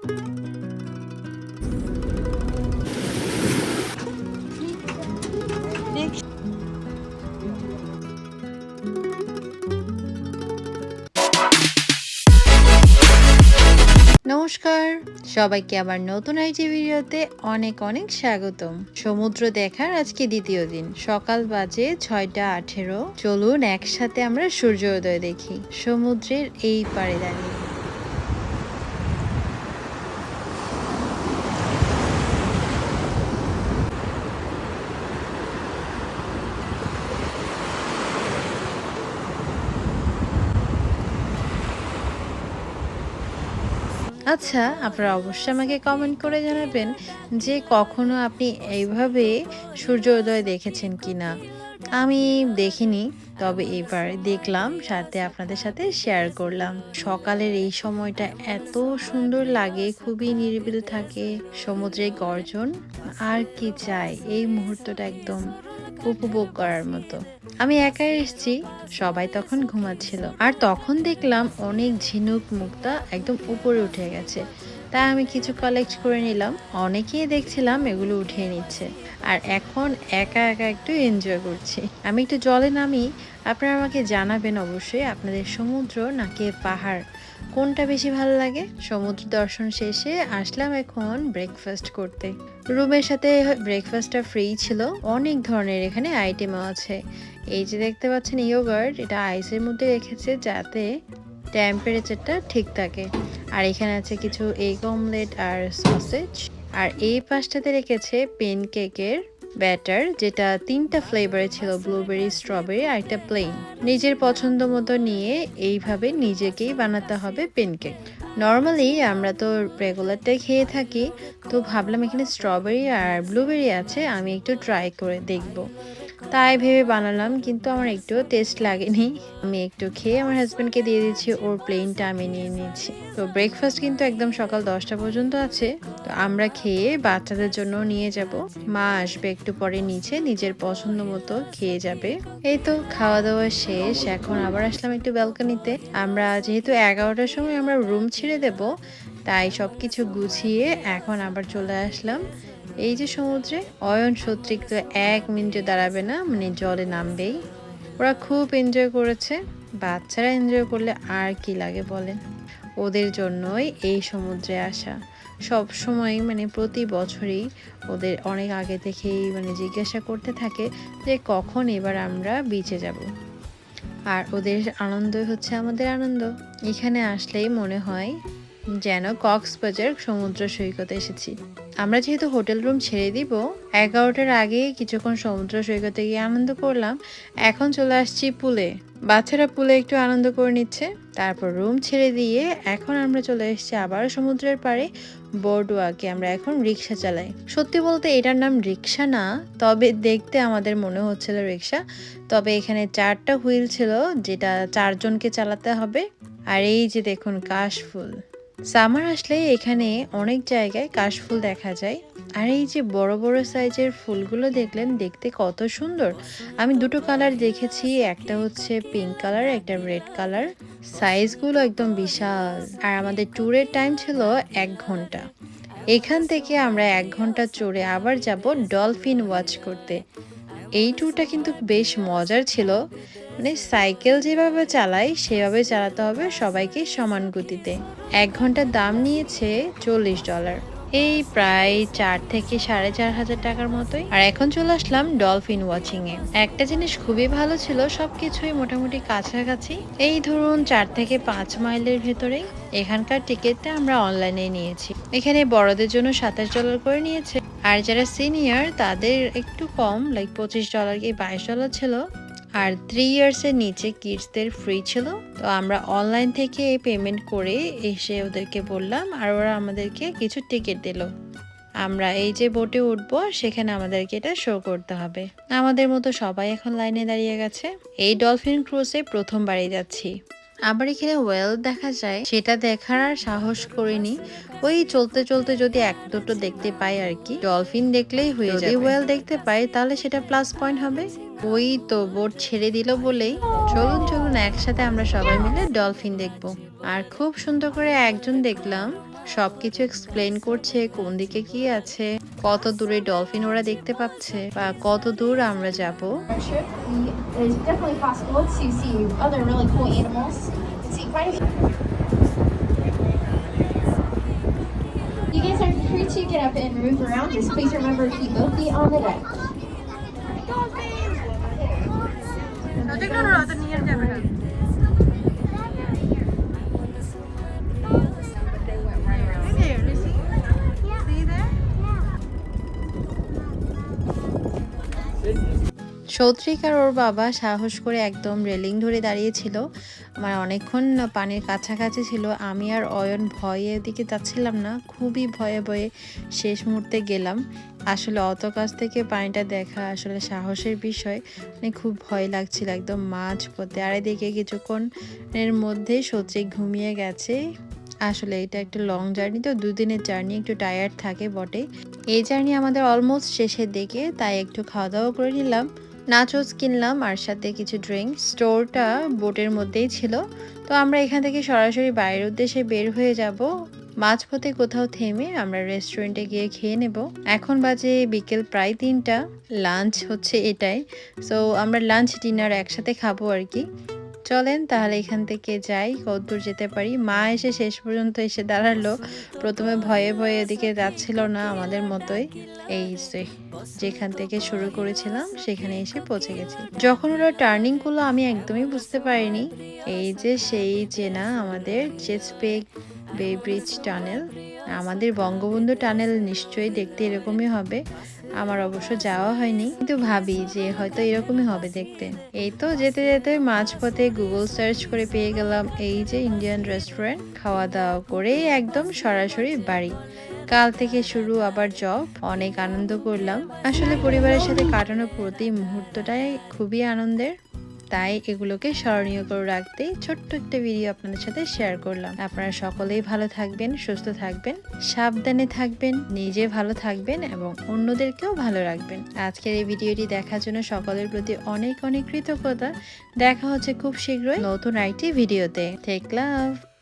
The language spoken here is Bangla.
নমস্কার, সবাইকে আবার নতুন একটি ভিডিওতে অনেক অনেক স্বাগতম। সমুদ্র দেখার আজকে দ্বিতীয় দিন, সকাল বাজে 6টা 18। চলুন একসাথে আমরা সূর্যোদয় দেখি সমুদ্রের এই পাড়ে দাঁড়িয়ে। আচ্ছা, আপনারা অবশ্যই আমাকে কমেন্ট করে জানাবেন যে কখনো আপনি এইভাবে সূর্যোদয় দেখেছেন কিনা। আমি দেখিনি, তবে এবার দেখলাম, সাথে আপনাদের সাথে শেয়ার করলাম। সকালের এই সময়টা এত সুন্দর লাগে, খুবই নিরিবিলি থাকে, সমুদ্রের গর্জন, আর কি চাই, এই মুহূর্তটা একদম উপভোগ করার মতো। আমি একাই এসেছি, সবাই তখন ঘুমাচ্ছিল, আর তখন দেখলাম অনেক ঝিনুক মুক্তা একদম উপরে উঠে গেছে। তাই আমি কিছু কালেক্ট করে নিলাম। অনেকেই দেখছিলাম এগুলো উঠিয়ে নিচ্ছে, আর এখন একা একা একটু এনজয় করছি। আমি একটু জলে নামি। আপনারা আমাকে জানাবেন অবশ্যই, আপনাদের সমুদ্র নাকি পাহাড় কোনটা বেশি ভালো লাগে। সমুদ্র দর্শন শেষে আসলাম এখন ব্রেকফাস্ট করতে। রুমের সাথে ব্রেকফাস্টটা ফ্রি ছিল। অনেক ধরনের এখানে আইটেমও আছে। এই যে দেখতে পাচ্ছেন ইয়োগার্ট, এটা আইসের মধ্যে রেখেছে যাতে টেম্পারেচারটা ঠিক থাকে। আর এখানে আছে কিছু এগ অমলেট আর সসেজ। আর এই পাশটাতে রেখেছে পেনকেকের ব্যাটার, যেটা 3টা ফ্লেভারে ছিল, ব্লুবেরি, স্ট্রবেরি আর একটা প্লেন। নিজের পছন্দ মতো নিয়ে এইভাবে নিজেকেই বানাতে হবে পেনকেক। নর্মালি আমরা তো রেগুলারটাই খেয়ে থাকি, তো ভাবলাম এখানে স্ট্রবেরি আর ব্লুবেরি আছে, আমি একটু ট্রাই করে দেখব। তাই ভেবে বানালাম, কিন্তু আমার একটু টেস্ট লাগেনি। আমি একটু খেয়ে আমার হাজব্যান্ডকে দিয়ে দিচ্ছি, ওর প্লেনটা আমি নিয়ে নিয়েছি। তো ব্রেকফাস্ট কিন্তু একদম সকাল 10টা পর্যন্ত আছে। তো আমরা খেয়ে বাচ্চাদের জন্য নিয়ে যাব। মা আসবে একটু পরে নিচে, নিজের পছন্দ মতো খেয়ে যাবে। এই তো খাওয়া দাওয়া শেষ, এখন আবার আসলাম একটু ব্যালকনিতে। আমরা যেহেতু 11টার সময় আমরা রুম ছেড়ে দেব, তাই সবকিছু গুছিয়ে এখন আবার চলে আসলাম এই যে সমুদ্রে। অয়ন সত্যি তো 1 মিনিটে দাঁড়াবে না, মানে জলে নামবেই। ওরা খুব এনজয় করেছে। বাচ্চারা এনজয় করলে আর কি লাগে বলেন। ওদের জন্যই এই সমুদ্রে আসা। সব সময় মানে প্রতি বছরই ওদের অনেক আগে থেকেই মানে জিজ্ঞাসা করতে থাকে যে কখন এবার আমরা বিচে যাব। আর ওদের আনন্দই হচ্ছে আমাদের আনন্দ। এখানে আসলেই মনে হয় যেন কক্সবাজার সমুদ্র সৈকতে এসেছি। আমরা যেহেতু হোটেল রুম ছেড়ে দিব, 11টার আগে কিছুক্ষণ সমুদ্র সৈকতে গিয়ে আনন্দ করলাম। এখন চলে আসছি পুলে। বাচ্চারা পুলে একটু আনন্দ করে নিচ্ছে। তারপর রুম ছেড়ে দিয়ে এখন আমরা চলে এসেছি আবার সমুদ্রের পাড়ে, বোর্ডওয়াকে। আমরা এখন রিক্সা চালাই। সত্যি বলতে এটার নাম রিক্সা না, তবে দেখতে আমাদের মনে হচ্ছিল রিক্সা। তবে এখানে 4টা হুইল ছিল, যেটা 4জনকে চালাতে হবে। আর এই যে দেখুন কাশফুল। সামার আসলে এখানে অনেক জায়গায় কাশফুল দেখা যায়। আর এই যে বড় বড় সাইজের ফুলগুলো দেখলেন, দেখতে কত সুন্দর। আমি দুটো কালার দেখেছি, একটা হচ্ছে পিঙ্ক কালার, একটা রেড কালার। সাইজগুলো একদম বিশাল। আর আমাদের ট্যুরের টাইম ছিল 1 ঘন্টা। এখান থেকে আমরা 1 ঘন্টা চড়ে আবার যাব ডলফিন ওয়াচ করতে। এই ট্যুরটা কিন্তু বেশ মজার ছিল। মানে সাইকেল যেভাবে চালাই সেভাবে চালাতে হবে সবাইকে সমান গতিতে। 1 ঘন্টার দাম নিয়েছে $40, এই প্রায় 4 থেকে 4,500 টাকার মতোই। আর এখন চলে আসলাম ডলফিন ওয়াচিং এ। একটা জিনিস খুবই ভালো ছিল, সবকিছুই মোটামুটি কাছাকাছি, এই ধরুন 4 থেকে 5 মাইলের ভেতরেই। এখানকার টিকিটটা আমরা অনলাইনে নিয়েছি। এখানে বড়দের জন্য $27 করে নিয়েছে, আর যারা সিনিয়র তাদের একটু কম, লাইক $25 কি $22 ছিল। আর 3 ইয়ার্সের নিচে কিডসদের ফ্রি ছিল। তো আমরা অনলাইন থেকে পেমেন্ট করে এসে ওদেরকে বললাম, আর ওরা আমাদেরকে কিছু টিকিট দিল। আমরা এই যে বোটে উঠবো, সেখানে আমাদেরকে এটা শো করতে হবে। আমাদের মতো সবাই এখন লাইনে দাঁড়িয়ে গেছে। এই ডলফিন ক্রুজে প্রথমবারই যাচ্ছি। আবার এখানে ওয়েল দেখা যায়, সেটা দেখার আর সাহস করিনি। ওই চলতে চলতে যদি 1-2টো দেখতে পাই আর কি। ডলফিন দেখলেই হয়ে যাবে। যদি ওয়েল দেখতে পাই তাহলে সেটা প্লাস পয়েন্ট হবে। ওই তো বোট ছেড়ে দিল বলেই। চলুন চলুন একসাথে আমরা সবাই মিলে ডলফিন দেখব। আর খুব সুন্দর করে একজন দেখলাম সবকিছু এক্সপ্লেন করছে কোন দিকে কি আছে, কত দূরে ডলফিন ওরা দেখতে পাচ্ছে বা কত দূর আমরা যাব। Trip, it is definitely possible to see other really cool animals. See quite a few. You guys are free to get up and move around. Just please remember to keep both feet on the deck. Soutrik আর ওর বাবা সাহস করে একদম রেলিং ধরে দাঁড়িয়েছিল। আমার অনেকক্ষণ পানির কাছাকাছি ছিল, আমি আর অয়ন ভয়ে ওদিকে যাচ্ছিলাম না, খুবই ভয়ে ভয়ে শেষ মুহূর্তে গেলাম। আসলে অত কাছ থেকে পানিটা দেখা আসলে সাহসের বিষয়, মানে খুব ভয় লাগছিল একদম মাঝ পথে। আর এদিকে কিছুক্ষণের মধ্যে সৌত্রিক ঘুমিয়ে গেছে। আসলে এটা একটা লং জার্নি, তো দুদিনের জার্নি, একটু টায়ার্ড থাকে বটে। এই জার্নি আমাদের অলমোস্ট শেষের দিকে, তাই একটু খাওয়া দাওয়া করে নিলাম, নাচোস কিনলাম আর সাথে কিছু ড্রিঙ্ক। স্টোরটা বোটের মধ্যেই ছিল, তো আমরা এখান থেকে সরাসরি বাইরের উদ্দেশ্যে বের হয়ে যাব। মাঝপথে কোথাও থেমে আমরা রেস্টুরেন্টে গিয়ে খেয়ে নেব। এখন বাজে বিকেল প্রায় 3টা, লাঞ্চ হচ্ছে এটাই। সো আমরা লাঞ্চ ডিনার একসাথে খাবো আর কি। চলেন তাহলে এখান থেকে যাই, কতদূর যেতে পারি। মা এসে শেষ পর্যন্ত এসে দাঁড়ালো, প্রথমে ভয়ে ভয়ে এদিকে যাচ্ছিল না আমাদের মতোই। এই যেখান থেকে শুরু করেছিলাম সেখানে এসে পৌঁছে গেছি। যখন ওরা টার্নিং করলো আমি একদমই বুঝতে পারিনি। এই যে সেই চেনা আমাদের চেসপেক বে ব্রিজ টানেল, আমাদের বঙ্গবন্ধু টানেল নিশ্চয়ই দেখতে এরকমই হবে। আমার অবশ্য যাওয়া হয়নি, কিন্তু ভাবি যে হয়তো এরকমই হবে দেখতে। এই তো যেতে যেতে মাঝপথে গুগল সার্চ করে পেয়ে গেলাম এই যে ইন্ডিয়ান রেস্টুরেন্ট। খাওয়া দাওয়া করে একদম সরাসরি বাড়ি। কাল থেকে শুরু আবার জব। অনেক আনন্দ করলাম, আসলে পরিবারের সাথে কাটানো প্রতি মুহূর্তটাই খুবই আনন্দের, তাই এগুলোকে স্মরণীয় করে রাখতেই ছোট্ট একটা ভিডিও আপনাদের সাথে শেয়ার করলাম। আপনারা সকলেই ভালো থাকবেন, সুস্থ থাকবেন, সাবধানে থাকবেন, নিজে ভালো থাকবেন এবং অন্যদেরকেও ভালো রাখবেন। আজকের এই ভিডিওটি দেখার জন্য সকলের প্রতি অনেক অনেক কৃতজ্ঞতা। দেখা হচ্ছে খুব শীঘ্রই নতুন আরেকটি ভিডিওতে। টেক লাভ।